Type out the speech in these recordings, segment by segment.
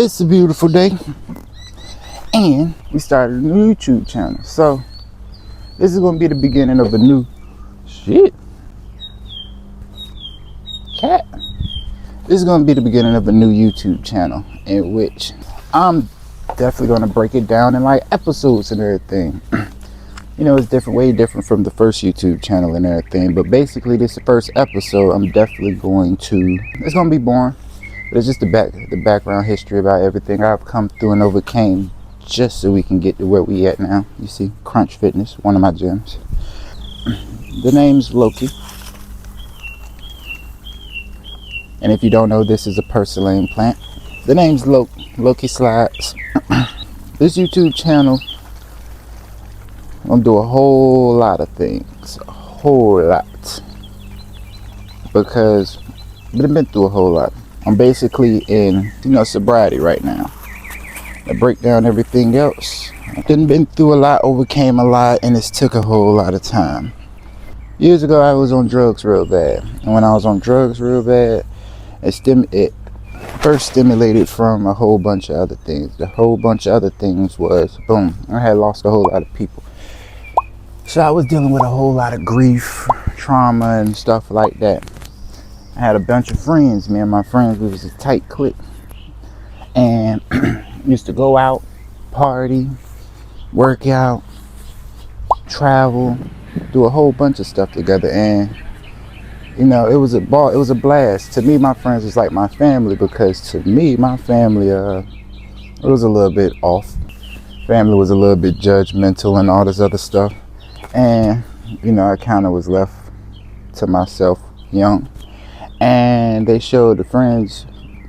It's a beautiful day, and we started a new YouTube channel. So this is gonna be the beginning of a new cat. This is gonna be the beginning of a new YouTube channel in which I'm definitely gonna break it down in like episodes and everything. You know, it's different, way different from the first YouTube channel and everything. But basically, this first episode, I'm definitely going to. It's gonna be boring. But it's just the background history about everything I've come through and overcame just so we can get to where we at now. You see, Crunch Fitness, one of my gyms. The name's Loki. And if you don't know, this is a purslane plant. The name's Loki Slides. This YouTube channel, I'm gonna do a whole lot of things. A whole lot. Because I've been through a whole lot. I'm basically in, sobriety right now. I break down everything else. I done been through a lot, overcame a lot, and it's took a whole lot of time. Years ago, I was on drugs real bad. And when I was on drugs real bad, it first stimulated from a whole bunch of other things. The whole bunch of other things was, boom, I had lost a whole lot of people. So I was dealing with a whole lot of grief, trauma, and stuff like that. I had a bunch of friends. Me and my friends, we was a tight clique, and used to go out, party, work out, travel, do a whole bunch of stuff together. And it was a ball. It was a blast. To me, my friends was like my family, because to me, my family, it was a little bit off. Family was a little bit judgmental and all this other stuff, and I kind of was left to myself young. And they showed the friends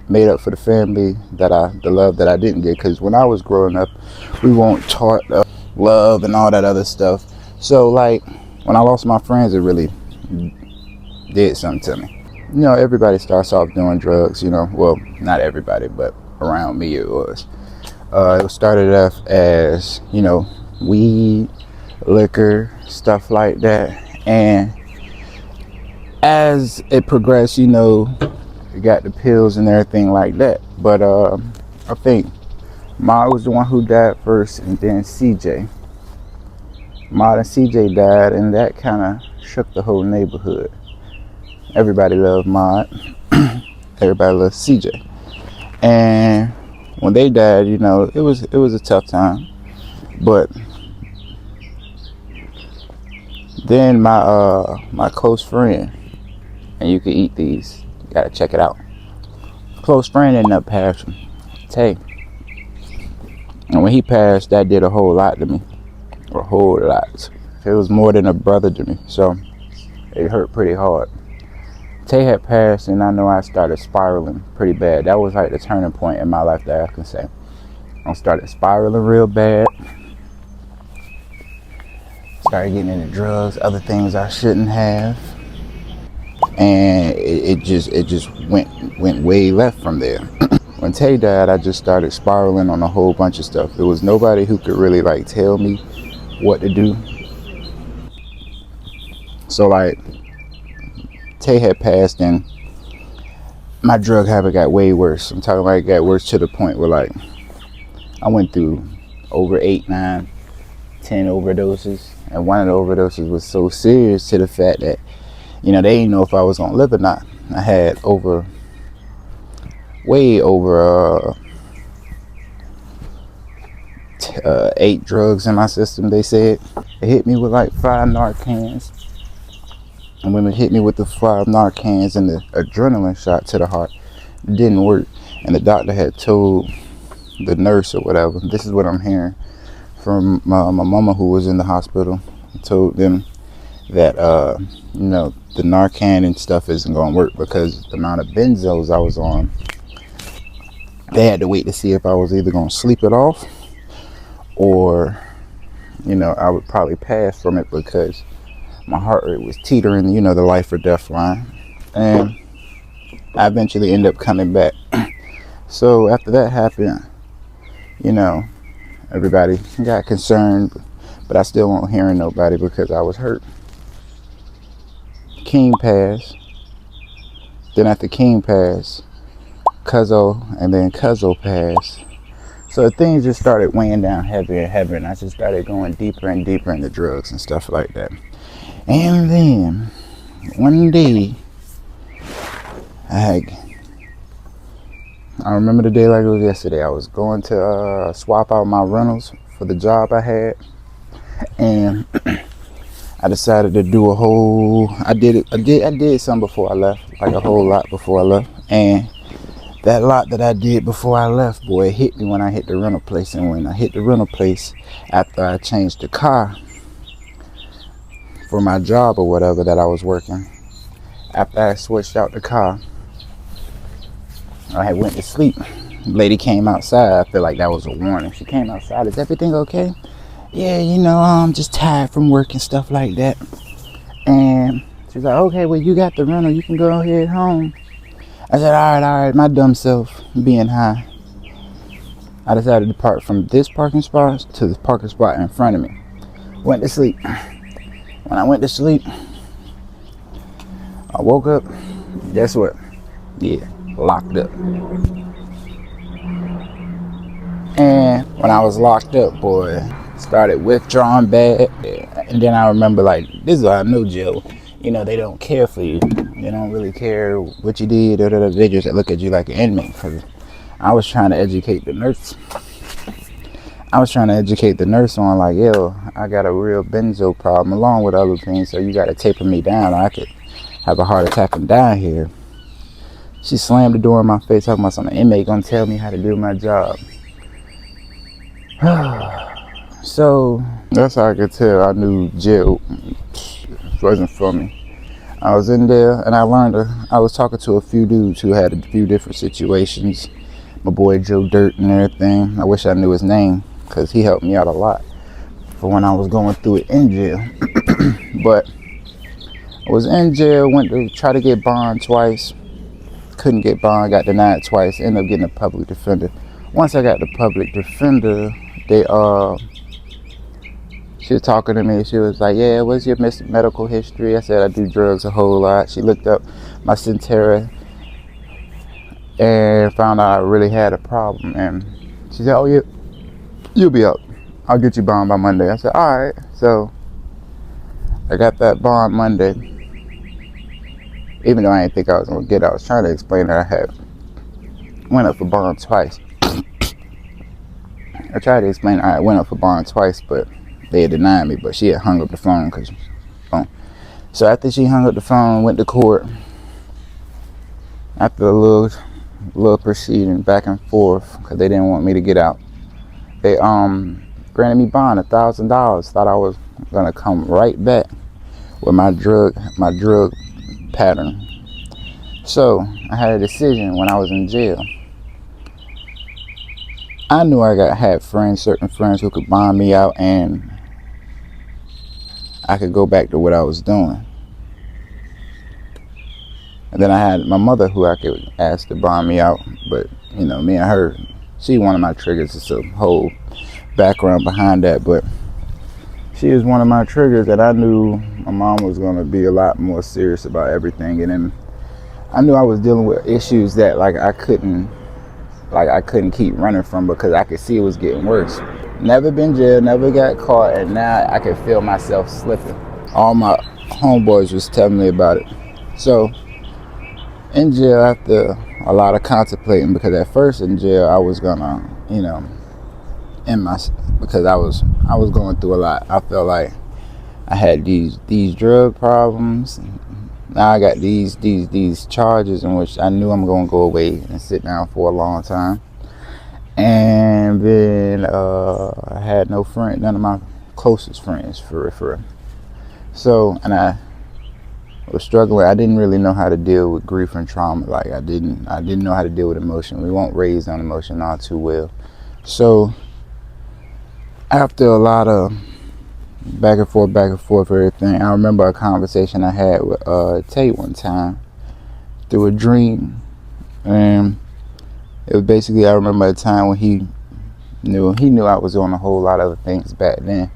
made up for the family the love that I didn't get. Because when I was growing up, we weren't taught love and all that other stuff. So like when I lost my friends, it really did something to me. Everybody starts off doing drugs. Well, not everybody, but around me it was. It started off as weed, liquor, stuff like that, and as it progressed, you got the pills and everything like that. But I think Ma was the one who died first, and then CJ. Ma and CJ died, and that kind of shook the whole neighborhood. Everybody loved Ma. Everybody loved CJ. And when they died, it was a tough time. But then my close friend, and you can eat these, you gotta check it out. Close friend ended up passing, Tay. And when he passed, that did a whole lot to me. A whole lot. It was more than a brother to me, so it hurt pretty hard. Tay had passed, and I know I started spiraling pretty bad. That was like the turning point in my life that I can say. I started spiraling real bad. Started getting into drugs, other things I shouldn't have. And it just went way left from there. When Tay died, I just started spiraling on a whole bunch of stuff. There was nobody who could really like tell me what to do. So like Tay had passed, and my drug habit got way worse. I'm talking about it got worse to the point where like I went through over 8, 9, 10 overdoses. And one of the overdoses was so serious to the fact that they didn't know if I was gonna live or not. I had way over 8 drugs in my system, they said. They hit me with like 5 Narcans. And when it hit me with the 5 Narcans and the adrenaline shot to the heart, it didn't work. And the doctor had told the nurse or whatever, this is what I'm hearing from my mama who was in the hospital, told them that the Narcan and stuff isn't gonna work because the amount of benzos I was on, they had to wait to see if I was either gonna sleep it off or I would probably pass from it because my heart rate was teetering, the life or death line. And I eventually ended up coming back. So after that happened, everybody got concerned, but I still won't hearing nobody because I was hurt. King passed. Then after King passed, Cuzzo, and then Cuzzo passed. So things just started weighing down heavier and heavier, and I just started going deeper and deeper into drugs and stuff like that. And then one day, I remember the day like it was yesterday. I was going to swap out my rentals for the job I had, and I decided to do a whole. I did some before I left, like a whole lot before I left, and that lot that I did before I left, boy, it hit me when I hit the rental place. And when I hit the rental place, after I changed the car for my job or whatever that I was working, after I switched out the car, I had went to sleep. The lady came outside. I feel like that was a warning. She came outside. Is everything okay? Yeah, I'm just tired from work and stuff like that. And she's like, okay, well, you got the rental. You can go ahead home. I said, all right, my dumb self being high. I decided to park from this parking spot to the parking spot in front of me. Went to sleep. When I went to sleep, I woke up. Guess what? Yeah, locked up. And when I was locked up, boy, started withdrawing bad. And then I remember, like, this is how I know jail. They don't care for you. They don't really care what you did. They just look at you like an inmate. Because I was trying to educate the nurse. On, like, yo, I got a real benzo problem along with other things. So you got to taper me down, or I could have a heart attack and die here. She slammed the door in my face, talking about some inmate gonna tell me how to do my job. So that's how I could tell I knew jail wasn't for me. I was in there and I was talking to a few dudes who had a few different situations. My boy Joe Dirt and everything. I wish I knew his name because he helped me out a lot for when I was going through it in jail. But I was in jail, went to try to get bond twice. Couldn't get bond, got denied twice, ended up getting a public defender. Once I got the public defender, she was talking to me. She was like, yeah, what's your medical history? I said, I do drugs a whole lot. She looked up my Centera and found out I really had a problem. And she said, oh, you'll be out. I'll get you bond by Monday. I said, all right. So I got that bond Monday. Even though I didn't think I was going to get it, I was trying to explain that I had went up for bond twice. I tried to explain I went up for bond twice, but they had denied me. But she had hung up the phone. So after she hung up the phone, went to court. After a little proceeding back and forth, because they didn't want me to get out, they granted me bond $1,000. Thought I was gonna come right back with my drug pattern. So I had a decision when I was in jail. I knew I had certain friends who could bond me out, and I could go back to what I was doing. And then I had my mother who I could ask to bond me out, but me and her, she one of my triggers. It's a whole background behind that, but she is one of my triggers that I knew my mom was going to be a lot more serious about everything. And then I knew I was dealing with issues that I couldn't keep running from, because I could see it was getting worse. Never been jailed, never got caught, and now I could feel myself slipping. All my homeboys was telling me about it. So in jail, after a lot of contemplating, because at first in jail I was gonna, because I was going through a lot. I felt like I had these drug problems. Now I got these charges in which I knew I'm gonna go away and sit down for a long time. And then I had no friend, none of my closest friends for real. So, and I was struggling. I didn't really know how to deal with grief and trauma. Like I didn't know how to deal with emotion. We weren't raised on emotion all too well. So after a lot of back and forth everything, I remember a conversation I had with Tate one time through a dream. And it was basically, I remember a time when he knew I was doing a whole lot of things back then.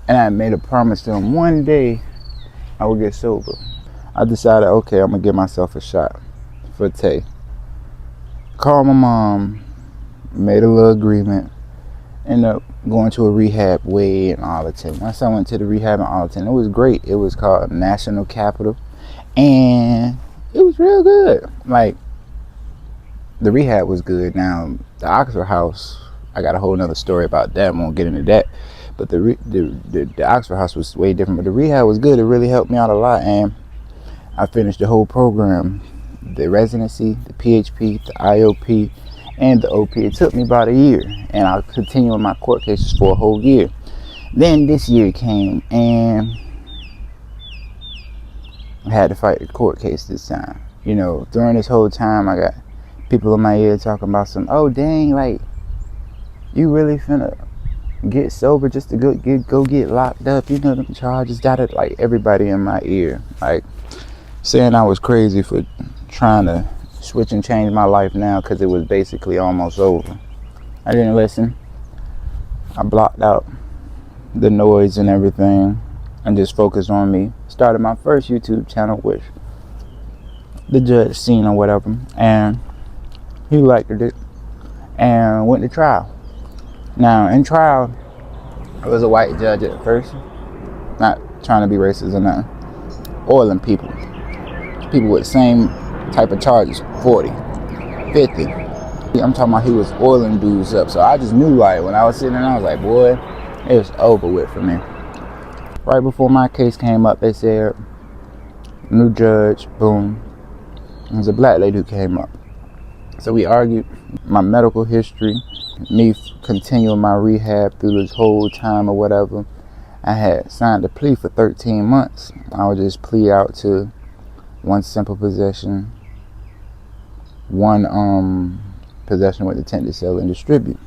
And I made a promise to him, one day I would get sober. I decided, okay, I'm gonna give myself a shot for Tay. Called my mom, made a little agreement, ended up going to a rehab way in Arlington. Once I went to the rehab in Arlington, it was great. It was called National Capital, and it was real good. Like, the rehab was good. Now, the Oxford House, I got a whole nother story about that. I won't get into that. But the Oxford House was way different. But the rehab was good. It really helped me out a lot. And I finished the whole program. The residency, the PHP, the IOP, and the OP. It took me about a year. And I continued with my court cases for a whole year. Then this year came, and I had to fight the court case this time. You know, during this whole time, I got people in my ear talking about some, oh dang, like, you really finna get sober just to go get locked up, you know, them charges, got it, like, everybody in my ear, like, saying I was crazy for trying to switch and change my life now because it was basically almost over. I didn't listen. I blocked out the noise and everything and just focused on me. Started my first YouTube channel with the judge scene or whatever, and he liked it and went to trial. Now, in trial, it was a white judge at first, not trying to be racist or nothing, oiling people with the same type of charges, 40, 50. I'm talking about he was oiling dudes up. So I just knew, like, when I was sitting there, I was like, boy, it was over with for me. Right before my case came up, they said, new judge, boom. It was a black lady who came up. So we argued my medical history, me continuing my rehab through this whole time or whatever. I had signed a plea for 13 months. I would just plead out to one simple possession, one possession with intent to sell and distribute.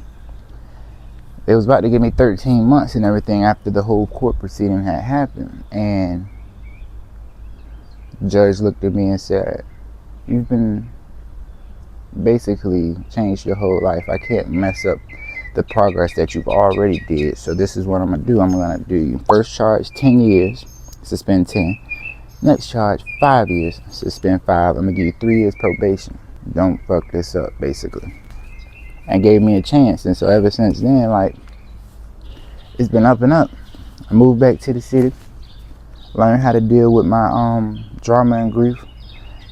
They was about to give me 13 months and everything after the whole court proceeding had happened. And the judge looked at me and said, you've been basically changed your whole life. I can't mess up the progress that you've already did. So this is what I'm going to do. I'm going to do you first charge 10 years, suspend 10. Next charge 5 years, suspend 5. I'm going to give you 3 years probation. Don't fuck this up, basically. And gave me a chance. And so ever since then, like, it's been up and up. I moved back to the city, learned how to deal with my drama and grief.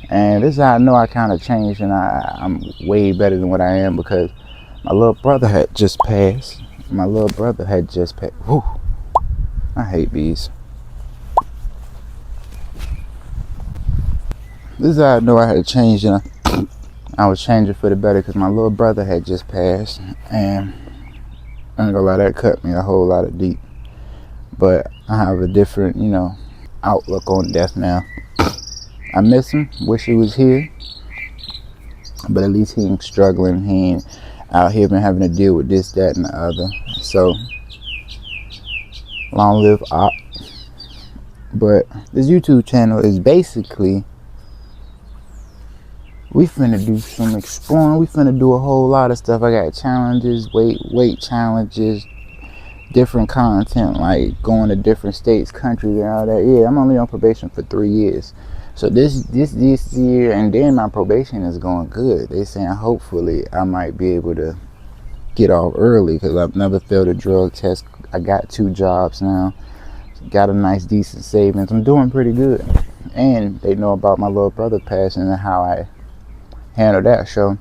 And this is how I know I kind of changed, and I'm way better than what I am, because my little brother had just passed. Whew. I hate bees. This is how I know I had changed, and I was changing for the better, because my little brother had just passed, and I ain't gonna lie, that cut me a whole lot of deep. But I have a different, you know, outlook on death now. I miss him, wish he was here, but at least he ain't struggling. He ain't out here been having to deal with this, that, and the other. So, long live Op. But this YouTube channel is basically, we finna do some exploring. We finna do a whole lot of stuff. I got challenges, weight challenges, different content, like going to different states, countries, and all that. Yeah, I'm only on probation for 3 years. So this year, and then my probation is going good. They saying hopefully I might be able to get off early, because I've never failed a drug test. I got 2 jobs now. Got a nice, decent savings. I'm doing pretty good. And they know about my little brother passing and how I handle that. So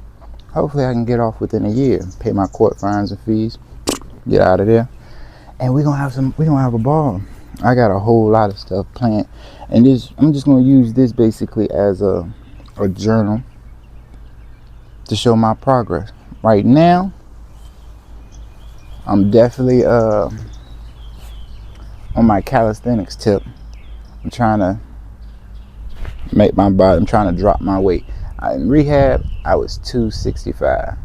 hopefully I can get off within a year, pay my court fines and fees, get out of there, and we're gonna have a ball. I got a whole lot of stuff planned, and I'm just gonna use this basically as a journal to show my progress. Right now, I'm definitely on my calisthenics tip. I'm trying to make my body. I'm trying to drop my weight. In rehab, I was 265.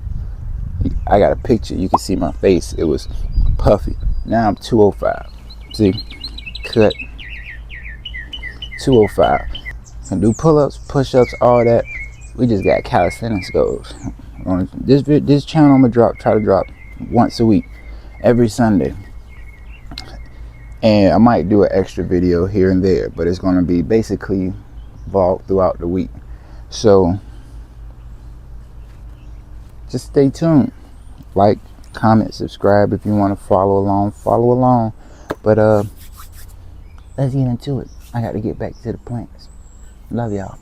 I got a picture. You can see my face. It was puffy. Now I'm 205. See, cut. 205. Can do pull-ups, push-ups, all that. We just got calisthenics goals. On this channel, I'm gonna try to drop once a week, every Sunday. And I might do an extra video here and there, but it's gonna be basically vlog throughout the week. So just stay tuned. Like, comment, subscribe if you want to follow along. But let's get into it. I got to get back to the plants. Love y'all.